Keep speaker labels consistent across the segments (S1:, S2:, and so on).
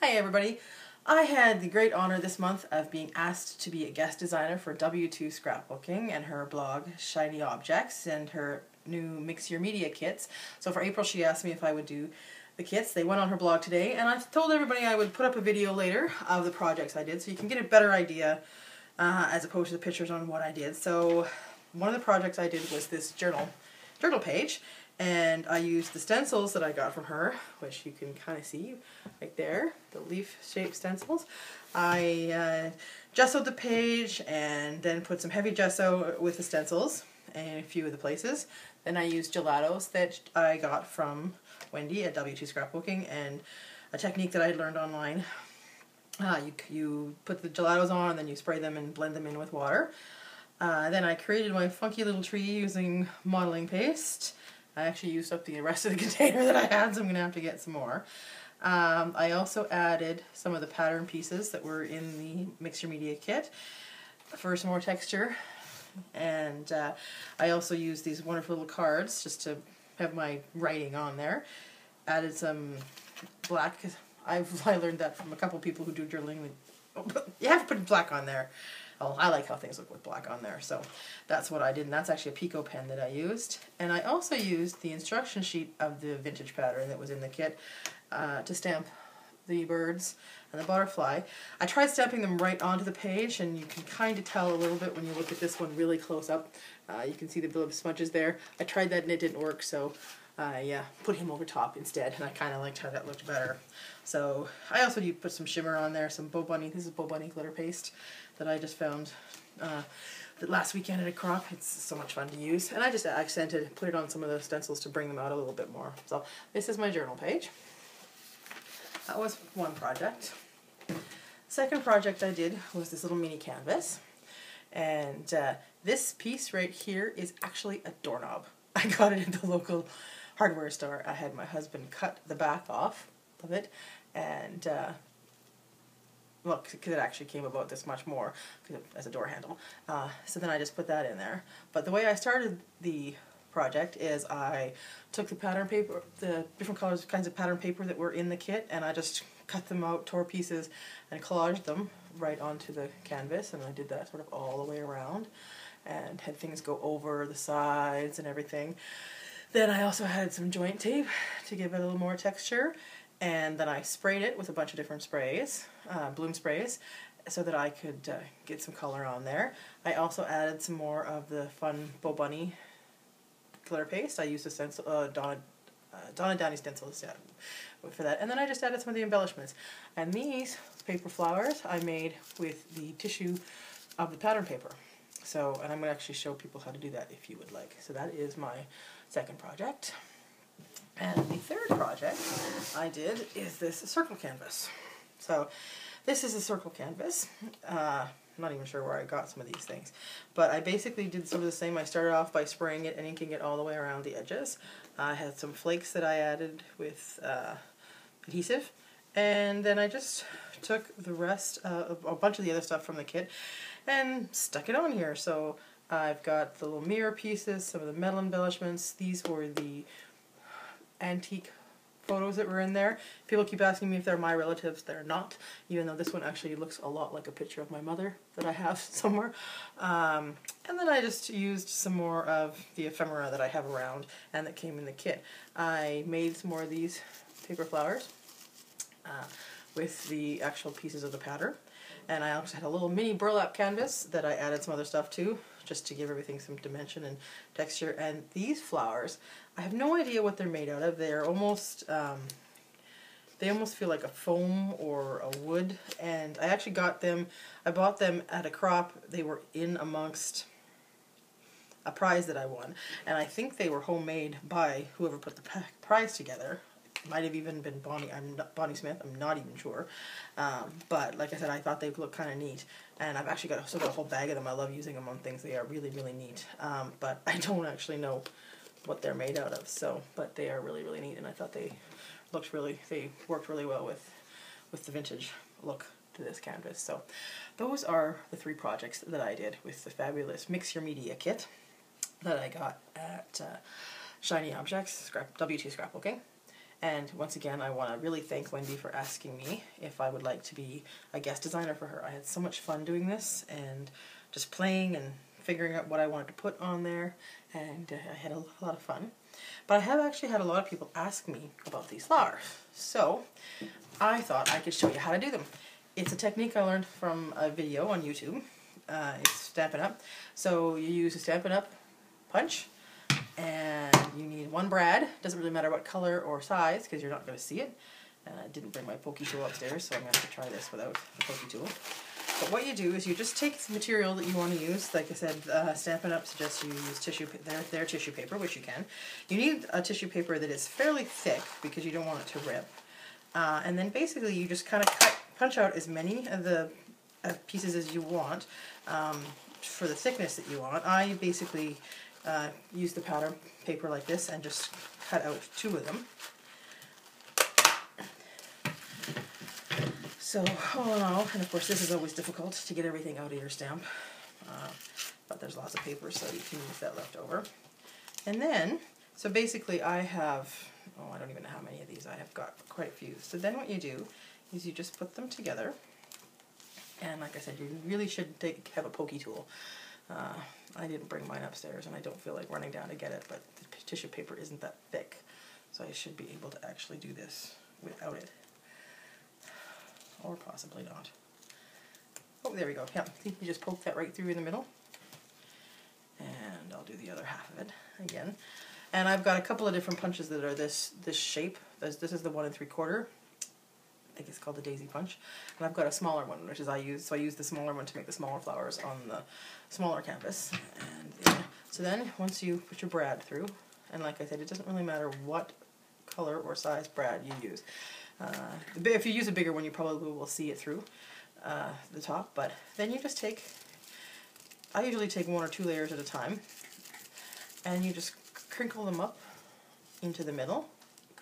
S1: Hi everybody. I had the great honor this month of being asked to be a guest designer for W2Scrapbooking and her blog Shiny Objects and her new MixUrMedia kits. So for April she asked me if I would do the kits. They went on her blog today and I told everybody I would put up a video later of the projects I did so you can get a better idea as opposed to the pictures on what I did. So one of the projects I did was this journal page. And I used the stencils that I got from her, which you can kind of see right there, the leaf-shaped stencils. I gessoed the page and then put some heavy gesso with the stencils in a few of the places. Then I used gelatos that I got from Wendy at W2Scrapbooking and a technique that I learned online. You put the gelatos on and then you spray them and blend them in with water. Then I created my funky little tree using modeling paste. I actually used up the rest of the container that I had, so I'm going to have to get some more. I also added some of the pattern pieces that were in the MixUrMedia kit for some more texture. And I also used these wonderful little cards just to have my writing on there. Added some black. I learned that from a couple people who do journaling. You have to put black on there. Oh, I like how things look with black on there, so that's what I did, and that's actually a Pico pen that I used. And I also used the instruction sheet of the vintage pattern that was in the kit to stamp the birds and the butterfly. I tried stamping them right onto the page, and you can kind of tell a little bit when you look at this one really close up. You can see the bit of smudges there. I tried that and it didn't work, so I put him over top instead, and I kind of liked how that looked better. So I also put some shimmer on there, some Bo Bunny. This is Bo Bunny glitter paste that I just found that last weekend at a crop. It's so much fun to use. And I just accented, put it on some of the stencils to bring them out a little bit more. So this is my journal page. That was one project. Second project I did was this little mini canvas. And this piece right here is actually a doorknob. I got it at the local hardware store. I had my husband cut the back off of it, and well, because it actually came about this much more as a door handle. So then I just put that in there. But the way I started the project is I took the pattern paper, the different kinds of pattern paper that were in the kit, and I just cut them out, tore pieces, and collaged them right onto the canvas, and I did that sort of all the way around and had things go over the sides and everything. Then I also added some joint tape to give it a little more texture, and then I sprayed it with a bunch of different sprays, bloom sprays, so that I could get some color on there. I also added some more of the fun Bo Bunny glitter paste. I used a stencil, Donna Downey stencils, for that. And then I just added some of the embellishments. And these paper flowers I made with the tissue of the pattern paper. So, and I'm going to actually show people how to do that if you would like. So that is my second project. And the third project I did is this circle canvas. So this is a circle canvas. I'm not even sure where I got some of these things. But I basically did sort of the same. I started off by spraying it and inking it all the way around the edges. I had some flakes that I added with adhesive. And then I just took the rest of a bunch of the other stuff from the kit and stuck it on here. So I've got the little mirror pieces, some of the metal embellishments. These were the antique photos that were in there. People keep asking me if they're my relatives. They're not, even though this one actually looks a lot like a picture of my mother that I have somewhere. And then I just used some more of the ephemera that I have around and that came in the kit. I made some more of these paper flowers with the actual pieces of the pattern. And I also had a little mini burlap canvas that I added some other stuff to, just to give everything some dimension and texture. And these flowers, I have no idea what they're made out of. They're almost, they almost feel like a foam or a wood. And I actually got them, I bought them at a crop. They were in amongst a prize that I won. And I think they were homemade by whoever put the prize together. Might have even been Bonnie Smith, I'm not even sure. But like I said, I thought they looked kind of neat. And I've actually still got a whole bag of them. I love using them on things. They are really, really neat. But I don't actually know what they're made out of. So, but they are really, really neat. And I thought they worked really well with the vintage look to this canvas. So those are the three projects that I did with the fabulous MixUrMedia kit that I got at Shiny Objects, W2Scrapbooking. And once again, I want to really thank Wendy for asking me if I would like to be a guest designer for her. I had so much fun doing this and just playing and figuring out what I wanted to put on there, and I had a lot of fun. But I have actually had a lot of people ask me about these flowers, so I thought I could show you how to do them. It's a technique I learned from a video on YouTube. It's Stampin' Up. So you use a Stampin' Up punch, and you need one brad. Doesn't really matter what color or size because you're not going to see it. And I didn't bring my pokey tool upstairs, so I'm going to have to try this without the pokey tool. But what you do is you just take the material that you want to use. Like I said, Stampin' Up suggests you use their tissue paper, which you can. You need a tissue paper that is fairly thick because you don't want it to rip. And then basically you just kind of punch out as many of the pieces as you want for the thickness that you want. I basically use the pattern paper like this and just cut out 2 of them. So, oh, and of course this is always difficult to get everything out of your stamp, but there's lots of paper so you can use that left over. And then, so basically I have, I don't even know how many of these, I have got quite a few. So then what you do is you just put them together, and like I said, you really should have a pokey tool. I didn't bring mine upstairs and I don't feel like running down to get it, but the tissue paper isn't that thick, so I should be able to actually do this without it. Or possibly not. Oh, there we go. Yeah, you just poke that right through in the middle. And I'll do the other half of it again. And I've got a couple of different punches that are this shape. This is the 1 3/4. I think it's called the daisy punch. And I've got a smaller one, which is I use the smaller one to make the smaller flowers on the smaller canvas. And yeah. So then, once you put your brad through, and like I said, it doesn't really matter what color or size brad you use. If you use a bigger one, you probably will see it through the top, but then you just take, I usually take 1 or 2 layers at a time, and you just crinkle them up into the middle,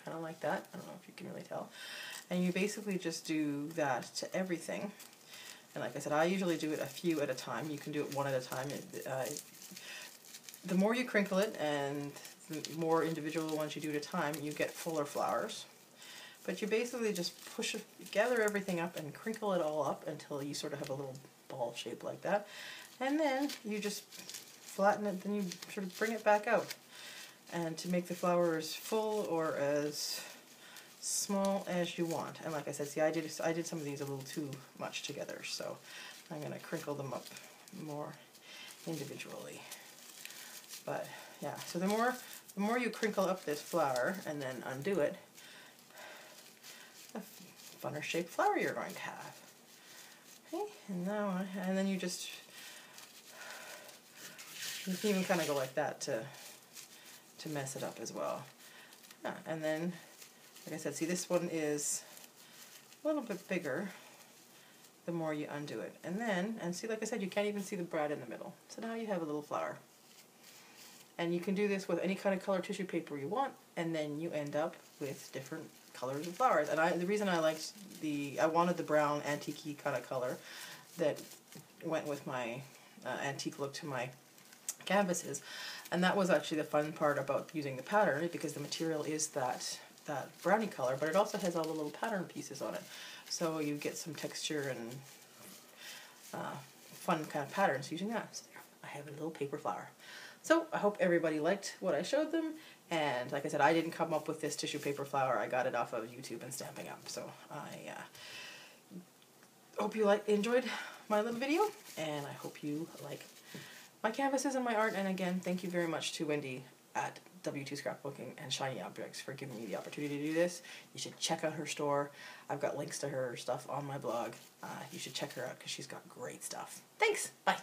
S1: kind of like that. I don't know if you can really tell. And you basically just do that to everything. And like I said, I usually do it a few at a time. You can do it 1 at a time. The more you crinkle it and the more individual ones you do at a time, you get fuller flowers. But you basically just gather everything up and crinkle it all up until you sort of have a little ball shape like that. And then you just flatten it, then you sort of bring it back out. And to make the flower as full or as small as you want. And like I said, see, I did some of these a little too much together, so I'm going to crinkle them up more individually. But yeah, so the more you crinkle up this flower and then undo it, the funner shaped flower you're going to have. Okay, and then you can even kind of go like that to mess it up as well. Yeah, and then, like I said, see, this one is a little bit bigger the more you undo it. And see, like I said, you can't even see the brad in the middle. So now you have a little flower. And you can do this with any kind of color tissue paper you want, and then you end up with different colors of flowers. And the reason I liked I wanted the brown antique-y kind of color that went with my antique look to my canvases, and that was actually the fun part about using the pattern, because the material is that brownie color, but it also has all the little pattern pieces on it, so you get some texture and fun kind of patterns using that. So there, I have a little paper flower. So I hope everybody liked what I showed them, and like I said, I didn't come up with this tissue paper flower. I got it off of YouTube and Stampin' Up. So I hope you enjoyed my little video, and I hope you like my canvases and my art. And again, thank you very much to Wendy at W2Scrapbooking and Shiny Objects for giving me the opportunity to do this. You should check out her store. I've got links to her stuff on my blog. You should check her out because she's got great stuff. Thanks. Bye.